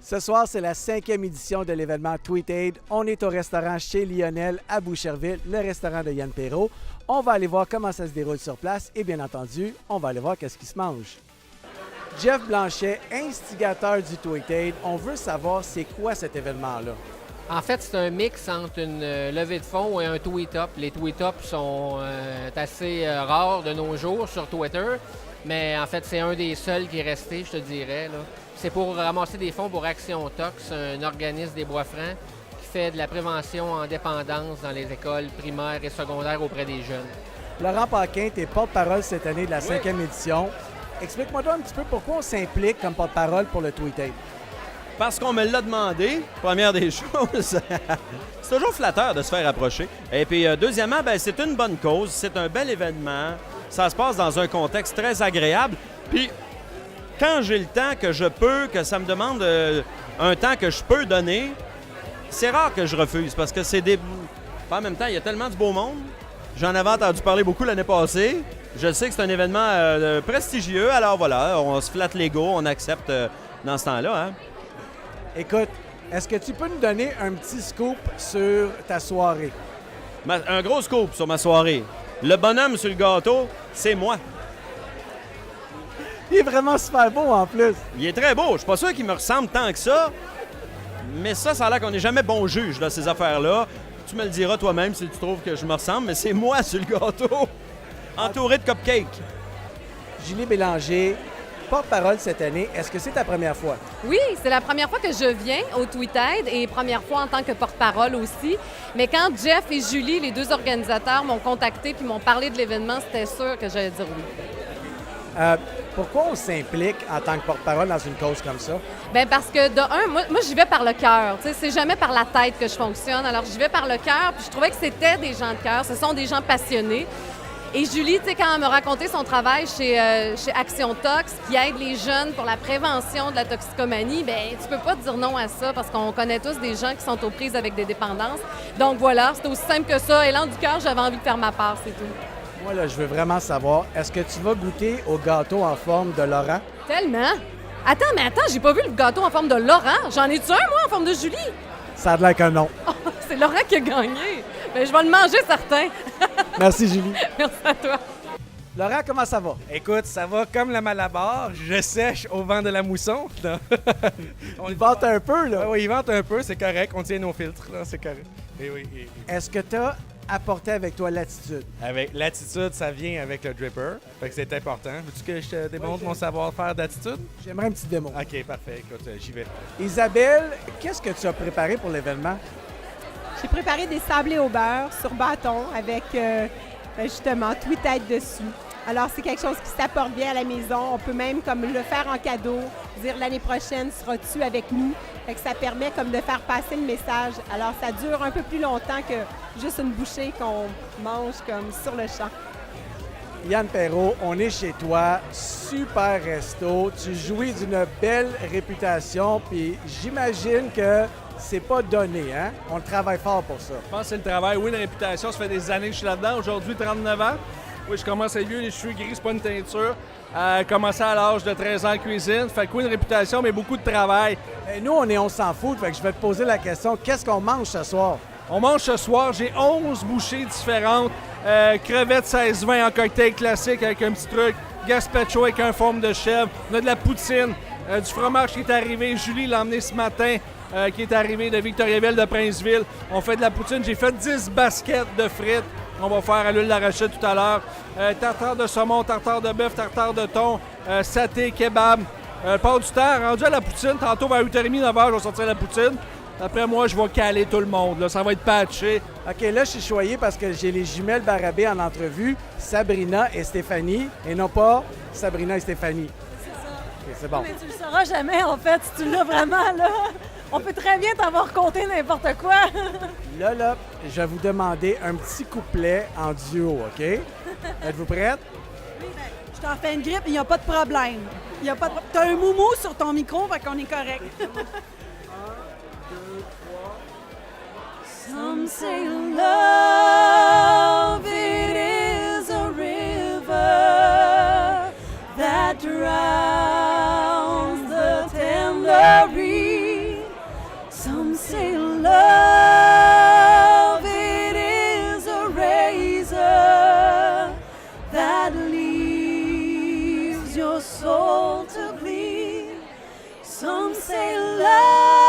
Ce soir, c'est la 5e édition de l'événement Tweetaid. On est au restaurant chez Lionel à Boucherville, le restaurant de Yann Perrault. On va aller voir comment ça se déroule sur place et bien entendu, on va aller voir qu'est-ce qui se mange. Jeff Blanchet, instigateur du Tweetaid, on veut savoir c'est quoi cet événement-là. En fait, c'est un mix entre une levée de fonds et un tweet-up. Les tweet-ups sont assez rares de nos jours sur Twitter, mais en fait, c'est un des seuls qui est resté, je te dirais, là. C'est pour ramasser des fonds pour Action Tox, un organisme des Bois-Francs qui fait de la prévention en dépendance dans les écoles primaires et secondaires auprès des jeunes. Laurent Paquin, tu es porte-parole cette année de la 5e édition. Explique-moi donc un petit peu pourquoi on s'implique comme porte-parole pour le Tweetaid. Parce qu'on me l'a demandé, première des choses. C'est toujours flatteur de se faire approcher. Et puis, deuxièmement, ben, c'est une bonne cause, c'est un bel événement. Ça se passe dans un contexte très agréable. Puis, quand j'ai le temps que je peux, que ça me demande un temps que je peux donner, c'est rare que je refuse parce que c'est des... En même temps, il y a tellement de beau monde. J'en avais entendu parler beaucoup l'année passée. Je sais que c'est un événement prestigieux. Alors voilà, on se flatte l'ego, on accepte dans ce temps-là. Hein? Écoute, est-ce que tu peux nous donner un petit scoop sur ta soirée? Un gros scoop sur ma soirée. Le bonhomme sur le gâteau, c'est moi. Il est vraiment super beau en plus. Il est très beau. Je suis pas sûr qu'il me ressemble tant que ça. Mais ça a l'air qu'on n'est jamais bon juge de ces affaires-là. Tu me le diras toi-même si tu trouves que je me ressemble, mais c'est moi sur le gâteau, entouré de cupcakes. Julie Bélanger, porte-parole cette année, est-ce que c'est ta première fois? Oui, c'est la première fois que je viens au Tweetaid et première fois en tant que porte-parole aussi. Mais quand Jeff et Julie, les deux organisateurs, m'ont contacté puis m'ont parlé de l'événement, c'était sûr que j'allais dire oui. Pourquoi on s'implique en tant que porte-parole dans une cause comme ça? Bien, parce que, de un, moi j'y vais par le cœur. C'est jamais par la tête que je fonctionne. Alors, j'y vais par le cœur, puis je trouvais que c'était des gens de cœur. Ce sont des gens passionnés. Et Julie, tu sais, quand elle m'a raconté son travail chez Action Tox, qui aide les jeunes pour la prévention de la toxicomanie, bien, tu peux pas dire non à ça, parce qu'on connaît tous des gens qui sont aux prises avec des dépendances. Donc voilà, c'est aussi simple que ça. Élan du cœur, j'avais envie de faire ma part, c'est tout. Moi, là, je veux vraiment savoir, est-ce que tu vas goûter au gâteau en forme de Laurent? Tellement! Attends, j'ai pas vu le gâteau en forme de Laurent. J'en ai-tu un, moi, en forme de Julie? Ça a l'air qu'un non. Oh, c'est Laurent qui a gagné. Bien, je vais le manger, certain. Merci, Julie. Merci à toi. Laurent, comment ça va? Écoute, ça va comme la Malabar. Je sèche au vent de la mousson. On vante un peu, là. Oui, il vente un peu, c'est correct. On tient nos filtres, là, c'est correct. Et oui. Est-ce que tu as apporté avec toi l'attitude? Avec l'attitude, ça vient avec le dripper. Fait que c'est important. Veux-tu que je te démontre mon savoir-faire d'attitude? J'aimerais un petit démo. OK, parfait. Écoute, j'y vais. Isabelle, qu'est-ce que tu as préparé pour l'événement? J'ai préparé des sablés au beurre sur bâton avec justement Tweetaid dessus. Alors, c'est quelque chose qui s'apporte bien à la maison. On peut même comme le faire en cadeau, dire l'année prochaine, seras-tu avec nous? Fait que ça permet comme de faire passer le message. Alors, ça dure un peu plus longtemps que juste une bouchée qu'on mange comme sur le champ. Yann Perrault, on est chez toi, super resto. Tu jouis d'une belle réputation, puis j'imagine que c'est pas donné, hein? On travaille fort pour ça. Je pense que c'est le travail. Oui, une réputation, ça fait des années que je suis là-dedans. Aujourd'hui, 39 ans. Oui, je commence à être vieux, les cheveux gris, c'est pas une teinture. Commencé à l'âge de 13 ans en cuisine. Fait que oui, une réputation, mais beaucoup de travail. Et nous, on s'en fout. Fait que je vais te poser la question, qu'est-ce qu'on mange ce soir? On mange ce soir, j'ai 11 bouchées différentes. Crevettes 16-20 en cocktail classique avec un petit truc. Gazpacho avec un forme de chèvre. On a de la poutine, du fromage qui est arrivé. Julie l'a emmené ce matin, qui est arrivé de Victoriaville, de Princeville. On fait de la poutine. J'ai fait 10 baskets de frites. On va faire à l'huile d'arachide tout à l'heure. Tartare de saumon, tartare de bœuf, tartare de thon, saté, kebab. Part du temps, rendu à la poutine, tantôt vers 8h30, 9h, je vais sortir la poutine. Après moi, je vais caler tout le monde. Là. Ça va être patché. OK, là, je suis choyé parce que j'ai les jumelles Barabé en entrevue, Sabrina et Stéphanie, et non pas Sabrina et Stéphanie. C'est ça. OK, c'est bon. Mais tu le sauras jamais, en fait, si tu l'as vraiment, là. On peut très bien t'avoir compté n'importe quoi. Là, je vais vous demander un petit couplet en duo, OK? Êtes-vous prête? Oui, bien, je t'en fais une grippe, il n'y a pas de problème. T'as un moumou sur ton micro, fait qu'on est correct. 1, 2, 3. Some say love, it is a river that drowns the tender reed. Some say love, it is a razor that leaves your soul to bleed. Some say love